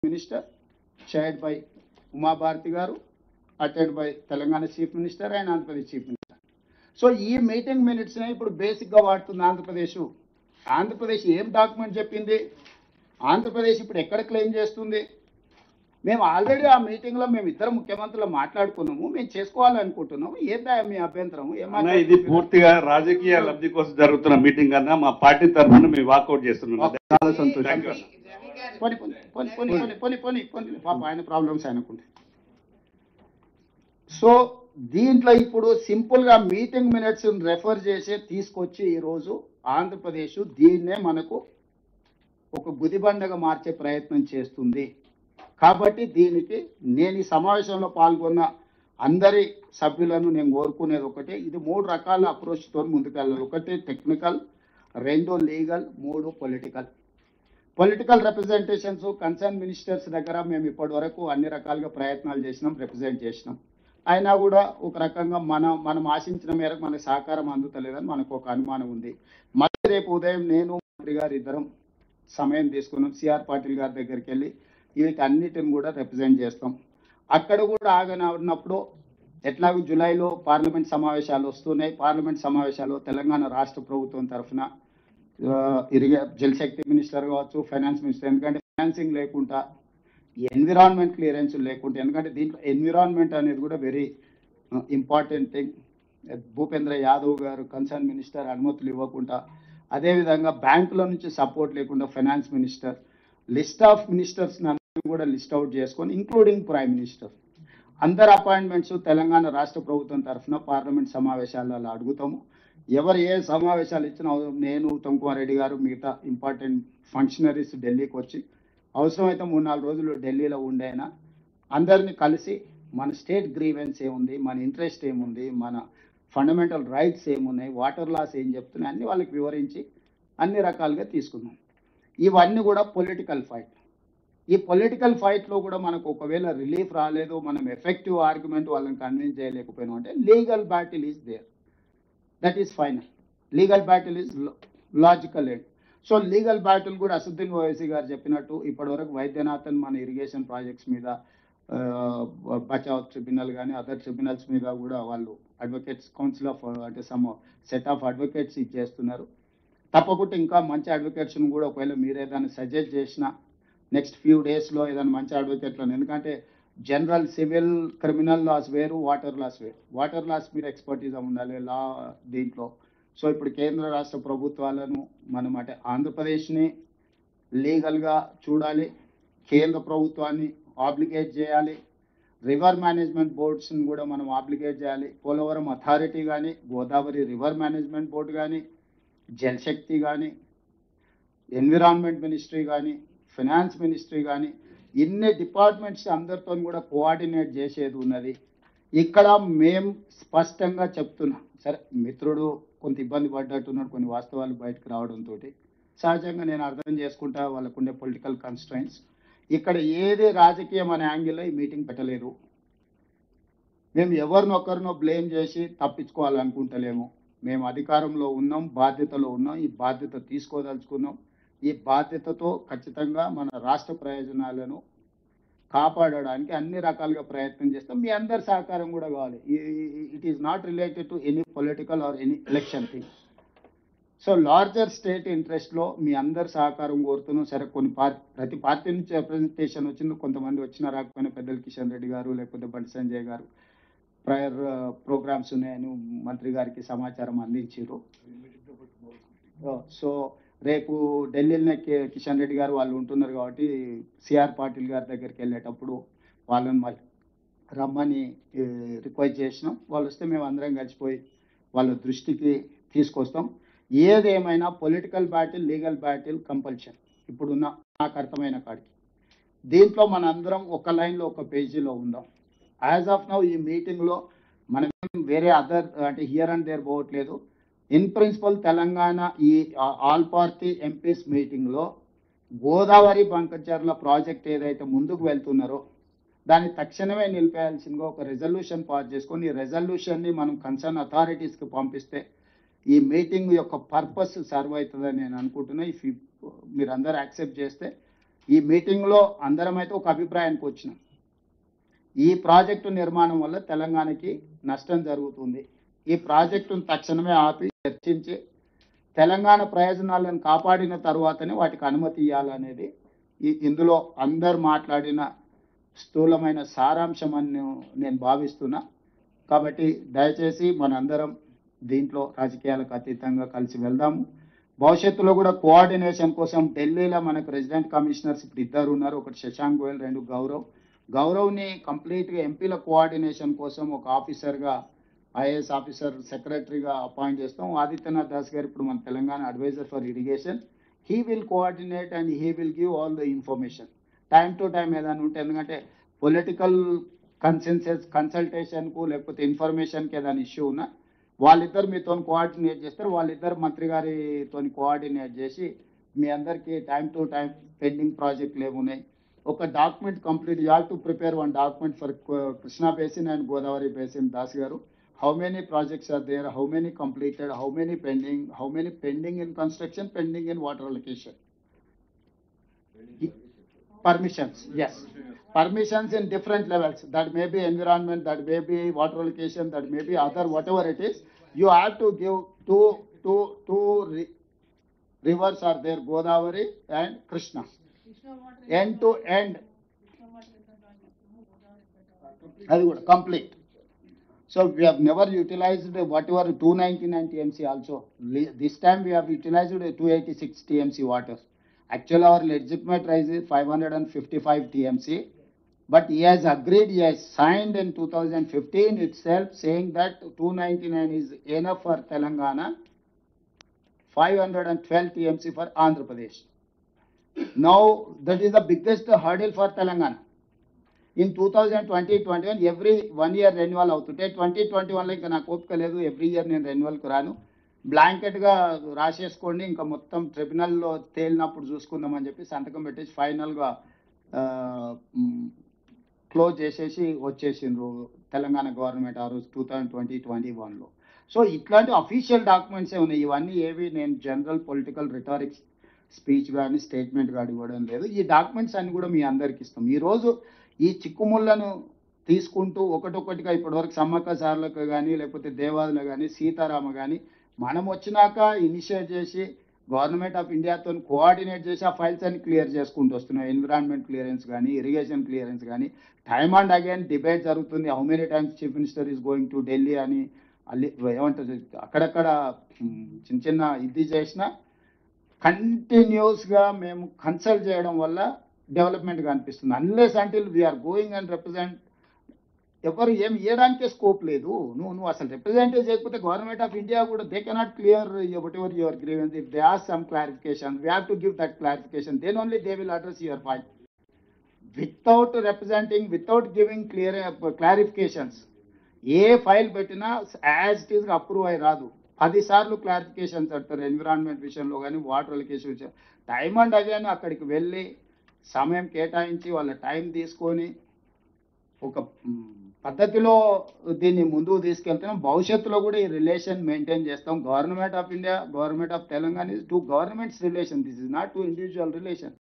Minister, chaired by Uma Bharati Garu, attended by Telangana Chief Minister and Andhra Pradesh Chief Minister. So, ఈ meeting minutes ఇప్పుడు బేసిక్గా వాడుతుంది ఆంధ్రప్రదేశ్. ఆంధ్రప్రదేశ్ ఏం document చెప్పింది, ఆంధ్రప్రదేశ్ ఇప్పుడు ఎక్కడ క్లెయిమ్ చేస్తుంది. మేము ఆల్రెడీ ఆ మీటింగ్లో మేము ఇద్దరు ముఖ్యమంత్రులు మాట్లాడుకున్నాము, మేము చేసుకోవాలనుకుంటున్నాము. ఏందా మీ అభ్యంతరం? ఇది పూర్తిగా రాజకీయ లబ్ధి కోసం జరుగుతున్న మీటింగ్ అన్నా మా పార్టీ తరఫున మేము వాకౌట్ చేస్తున్నాం. చాలా సంతోషం. పాప ఆయన ప్రాబ్లమ్స్ ఆయనకుంటాయి. సో దీంట్లో ఇప్పుడు సింపుల్గా మీటింగ్ మినిట్స్ రెఫర్ చేసి తీసుకొచ్చి ఈరోజు ఆంధ్రప్రదేశ్ దీన్నే మనకు ఒక గుదిబండగా మార్చే ప్రయత్నం చేస్తుంది. కాబట్టి దీనికి నేను ఈ సమావేశంలో పాల్గొన్న అందరి సభ్యులను నేను కోరుకునేది ఒకటే, ఇది 3 రకాల అప్రోచ్తో ముందుకెళ్ళాలి. ఒకటి technical, 2 legal, 3 political. Political representations concern ministers దగ్గర మేము ఇప్పటి వరకు అన్ని రకాలుగా ప్రయత్నాలు చేసినాం, రిప్రజెంట్ చేసినాం. అయినా కూడా ఒక రకంగా మనం ఆశించిన మేరకు మనకు సహకారం అందుతలేదని మనకు ఒక అనుమానం ఉంది. మళ్ళీ రేపు ఉదయం నేను మంత్రి గారు ఇద్దరం సమయం తీసుకున్నాం, సిఆర్ పాటిల్ గారి దగ్గరికి వెళ్ళి వీటన్నిటిని కూడా రిప్రజెంట్ చేస్తాం. అక్కడ కూడా ఆగనప్పుడు ఎట్లాగో జూలైలో పార్లమెంట్ సమావేశాలు వస్తున్నాయి. పార్లమెంట్ సమావేశాలు తెలంగాణ రాష్ట్ర ప్రభుత్వం తరఫున జలశక్తి మినిస్టర్ కావచ్చు, ఫైనాన్స్ మినిస్టర్, ఎందుకంటే ఫైనాన్సింగ్ లేకుండా ఎన్విరాన్మెంట్ క్లియరెన్స్ లేకుండా, ఎందుకంటే దీంట్లో ఎన్విరాన్మెంట్ అనేది కూడా very important thing. Bhupendra Yadav గారు కన్సర్న్ మినిస్టర్ అనుమతులు ఇవ్వకుండా, అదేవిధంగా బ్యాంకుల నుంచి సపోర్ట్ లేకుండా finance minister, list of ministers కూడా లిస్ట్ అవుట్ చేసుకొని ఇంక్లూడింగ్ ప్రైమ్ మినిస్టర్ అందరు అపాయింట్మెంట్స్ తెలంగాణ రాష్ట్ర ప్రభుత్వం తరఫున పార్లమెంట్ సమావేశాలలో అడుగుతాము. ఎవరు ఏ సమావేశాలు ఇచ్చినా నేను, ఉత్తమ్ కుమార్ రెడ్డి గారు, మిగతా ఇంపార్టెంట్ ఫంక్షనరీస్ ఢిల్లీకి వచ్చి అవసరమైతే 3-4 రోజులు ఢిల్లీలో ఉండేనా అందరినీ కలిసి మన స్టేట్ గ్రీవెన్స్ ఏముంది, మన ఇంట్రెస్ట్ ఏముంది, మన ఫండమెంటల్ రైట్స్ ఏమున్నాయి, వాటర్ లాస్ ఏం చెప్తున్నాయి అన్ని వాళ్ళకి వివరించి అన్ని రకాలుగా తీసుకున్నాం. ఇవన్నీ కూడా పొలిటికల్ ఫైట్. ఈ పొలిటికల్ ఫైట్లో కూడా మనకు ఒకవేళ రిలీఫ్ రాలేదు, మనం ఎఫెక్టివ్ ఆర్గ్యుమెంట్ వాళ్ళని కన్విన్స్ చేయలేకపోయినాం అంటే legal battle is there, that is final. Legal battle is logical end. So legal battle కూడా అసదుద్దీన్ ఓవైసీ గారు చెప్పినట్టు ఇప్పటివరకు వైద్యనాథన్ మన ఇరిగేషన్ ప్రాజెక్ట్స్ మీద బచావ్ ట్రిబ్యునల్ కానీ అదర్ ట్రిబ్యునల్స్ మీద కూడా వాళ్ళు అడ్వకేట్స్ కౌన్సిల్ ఆఫ్ అంటే సమ్ సెట్ ఆఫ్ అడ్వకేట్స్ ఇచ్చేస్తున్నారు. తప్పకుండా ఇంకా మంచి అడ్వకేట్స్ని కూడా ఒకవేళ మీరు ఏదైనా సజెస్ట్ చేసినా నెక్స్ట్ ఫ్యూ డేస్లో ఏదైనా మంచి అడ్వకేట్లను, ఎందుకంటే జనరల్ సివిల్ క్రిమినల్ లాస్ వేరు, వాటర్ లాస్ వేరు. వాటర్ లాస్ మీరు ఎక్స్పర్టీజం ఉండాలి లా దీంట్లో. సో ఇప్పుడు కేంద్ర రాష్ట్ర ప్రభుత్వాలను మనం అంటే ఆంధ్రప్రదేశ్ని లీగల్గా చూడాలి, కేంద్ర ప్రభుత్వాన్ని ఆబ్లిగేట్ చేయాలి, రివర్ మేనేజ్మెంట్ బోర్డ్స్ని కూడా మనం ఆబ్లిగేట్ చేయాలి. పోలవరం అథారిటీ కానీ, గోదావరి రివర్ మేనేజ్మెంట్ బోర్డు కానీ, జలశక్తి కానీ, ఎన్విరాన్మెంట్ మినిస్ట్రీ కానీ, ఫైనాన్స్ మినిస్ట్రీ కానీ, ఇన్ని డిపార్ట్మెంట్స్ అందరితో కూడా కోఆర్డినేట్ చేసేది ఉన్నది. ఇక్కడ మేము స్పష్టంగా చెప్తున్నాం. సరే మిత్రుడు కొంత ఇబ్బంది పడ్డట్టున్నాడు కొన్ని వాస్తవాలు బయటకు రావడంతో, సహజంగా నేను అర్థం చేసుకుంటా వాళ్ళకుండే పొలిటికల్ కన్స్ట్రైంట్స్. ఇక్కడ ఏది రాజకీయం అనే యాంగిల్లో ఈ మీటింగ్ పెట్టలేదు. మేము ఎవరినొకరినో బ్లేమ్ చేసి తప్పించుకోవాలనుకుంటలేము. మేము అధికారంలో ఉన్నాం, బాధ్యతలో ఉన్నాం, ఈ బాధ్యత తీసుకోదలుచుకున్నాం. ఈ బాధ్యతతో ఖచ్చితంగా మన రాష్ట్ర ప్రయోజనాలను కాపాడడానికి అన్ని రకాలుగా ప్రయత్నం చేస్తాం. మీ అందరి సహకారం కూడా కావాలి. It is not related to any political or any election thing. So larger state ఇంట్రెస్ట్లో మీ అందరి సహకారం కోరుతున్నాం. సరే ప్రతి పార్టీ నుంచి రిప్రజెంటేషన్ వచ్చింది, కొంతమంది వచ్చినా రాకపోయినా పెద్దలు కిషన్ రెడ్డి గారు లేకపోతే బండి సంజయ్ గారు ప్రయర్ ప్రోగ్రామ్స్ ఉన్నాయని మంత్రి గారికి సమాచారం అందించారు. సో రేపు ఢిల్లీలోనే కిషన్ రెడ్డి గారు వాళ్ళు ఉంటున్నారు కాబట్టి సిఆర్ పాటిల్ గారి దగ్గరికి వెళ్ళేటప్పుడు వాళ్ళని మళ్ళీ రమ్మని రిక్వెస్ట్ చేసినాం. వాళ్ళు వస్తే మేము అందరం కలిసిపోయి వాళ్ళ దృష్టికి తీసుకొస్తాం. ఏదేమైనా political battle, legal battle compulsion ఇప్పుడున్న నాకు అర్థమైన కాడికి. దీంట్లో మనందరం ఒక లైన్లో ఒక పేజీలో ఉందాం. యాజ్ ఆఫ్ నౌ ఈ మీటింగ్లో మనం వేరే అదర్ అంటే హియర్ అండ్ దేర్ పోవట్లేదు. ఇన్ ప్రిన్సిపల్ తెలంగాణ ఈ ఆల్ పార్టీ ఎంపీస్ మీటింగ్లో గోదావరి బంకచర్ల ప్రాజెక్ట్ ఏదైతే ముందుకు వెళ్తున్నారో దాన్ని తక్షణమే నిలిపేయాల్సిందిగా ఒక రెజల్యూషన్ పాస్ చేసుకొని ఈ రెజల్యూషన్ని మనం కన్సర్న్ అథారిటీస్కి పంపిస్తే ఈ మీటింగ్ యొక్క పర్పస్ సర్వ్ అవుతుందని నేను అనుకుంటున్నా. ఇఫ్ మీరందరూ యాక్సెప్ట్ చేస్తే ఈ మీటింగ్లో అందరం అయితే ఒక అభిప్రాయానికి వచ్చినాం. ఈ ప్రాజెక్టు నిర్మాణం వల్ల తెలంగాణకి నష్టం జరుగుతుంది. ఈ ప్రాజెక్టును తక్షణమే ఆపి చర్చించి తెలంగాణ ప్రయోజనాలను కాపాడిన తర్వాతనే వాటికి అనుమతి ఇవ్వాలనేది ఇందులో అందరు మాట్లాడిన స్థూలమైన సారాంశం అని నేను భావిస్తున్నా. కాబట్టి దయచేసి మనందరం దీంట్లో రాజకీయాలకు అతీతంగా కలిసి వెళ్దాము. భవిష్యత్తులో కూడా కోఆర్డినేషన్ కోసం ఢిల్లీలో మనకు రెసిడెంట్ కమిషనర్స్ ఇప్పుడు ఇద్దరు ఉన్నారు. ఒకటి శశాంక్ గోయల్, రెండు గౌరవ్ని కంప్లీట్గా ఎంపీల కోఆర్డినేషన్ కోసం ఒక ఆఫీసర్గా ఐఏఎస్ ఆఫీసర్ సెక్రటరీగా అపాయింట్ చేస్తాం. ఆదిత్యనాథ్ దాస్ గారు ఇప్పుడు మన Telangana adviser for irrigation. He will coordinate and he will give all the information time to time ఏదైనా ఉంటే. ఎందుకంటే పొలిటికల్ కన్సల్టేషన్కు లేకపోతే ఇన్ఫర్మేషన్కి ఏదైనా ఇష్యూ ఉన్నా వాళ్ళిద్దరు మీతో కోఆర్డినేట్ చేస్తారు. వాళ్ళిద్దరు మంత్రి గారితో కోఆర్డినేట్ చేసి మీ అందరికీ టైం టు టైం పెండింగ్ ప్రాజెక్టులు ఏమున్నాయి ఒక document complete. You have to prepare one document for Krishna basin and Godavari basin. Das గారు, how many projects are there, how many completed, how many pending in construction, pending in water allocation, permissions, yes, permissions in different levels. That may be environment, that may be water allocation, that may be other, whatever it is. You have to give two rivers are there, Godavari and Krishna, end to end. That is complete. So we have never utilized whatever 299 TMC also. This time we have utilized 286 TMC water. Actually our legitimate rise is 555 TMC. But he has agreed, he has signed in 2015 itself saying that 299 is enough for Telangana, 512 TMC for Andhra Pradesh. Now that is the biggest hurdle for Telangana. In 2020-21 every 1 year renewal అవుతుంటే 2021లో ఇంకా నాకు ఓపిక లేదు, every year నేను రెన్యువల్కి రాను, బ్లాంకెట్గా రాసేసుకోండి, ఇంకా మొత్తం ట్రిబ్యునల్లో తేలినప్పుడు చూసుకుందామని చెప్పి సంతకం పెట్టేసి ఫైనల్గా క్లోజ్ చేసేసి వచ్చేసిండ్రు తెలంగాణ గవర్నమెంట్ ఆ రోజు 2020-21లో. సో ఇట్లాంటి అఫీషియల్ డాక్యుమెంట్సే ఉన్నాయి. ఇవన్నీ ఏవి నేను జనరల్ పొలిటికల్ రిటారిక్స్ స్పీచ్ కానీ స్టేట్మెంట్ కానీ ఇవ్వడం లేదు. ఈ డాక్యుమెంట్స్ అన్ని కూడా మీ అందరికి ఇస్తాం. ఈరోజు ఈ చిక్కుముళ్ళను తీసుకుంటూ ఒకటొక్కటిగా ఇప్పటివరకు సమ్మక్క సార్లకు కానీ లేకపోతే దేవాదులు కానీ సీతారామ కానీ మనం వచ్చినాక ఇనిషియేట్ చేసి గవర్నమెంట్ ఆఫ్ ఇండియాతో కోఆర్డినేట్ చేసి ఆ ఫైల్స్ అన్ని క్లియర్ చేసుకుంటూ వస్తున్నాం. ఎన్విరాన్మెంట్ క్లియరెన్స్ కానీ ఇరిగేషన్ క్లియరెన్స్ కానీ టైమ్ అండ్ అగైన్ డిబేట్ జరుగుతుంది. How many times chief minister is going to Delhi అని ఏమంటారు అక్కడక్కడ చిన్న ఇది చేసిన కంటిన్యూస్గా మేము కన్సల్ట్ చేయడం వల్ల డెవలప్మెంట్ కనిపిస్తుంది. Unless until we are going and represent ఎవరు ఏమి ఇవ్వడానికే స్కోప్ లేదు. నువ్వు అసలు రిప్రజెంటేట్ చేయకపోతే గవర్నమెంట్ ఆఫ్ ఇండియా కూడా they cannot clear whatever your grievance. If they ask some clarification we have to give that clarification, then only they will address your point. Without representing, without giving clarifications ఏ file పెట్టినా as it ఈస్గా approve అయి రాదు. 10 సార్లు clarifications అంటారు environment విషయంలో కానీ water allocation విషయం. టైమ్ అండ్ అగైన్ అక్కడికి వెళ్ళి సమయం కేటాయించి వాళ్ళ టైం తీసుకొని ఒక పద్ధతిలో దీన్ని ముందుకు తీసుకెళ్తున్నాం. భవిష్యత్తులో కూడా ఈ రిలేషన్ మెయింటైన్ చేస్తాం. Government of India, government of Telangana is 2 governments relation. This is not 2 individual relation.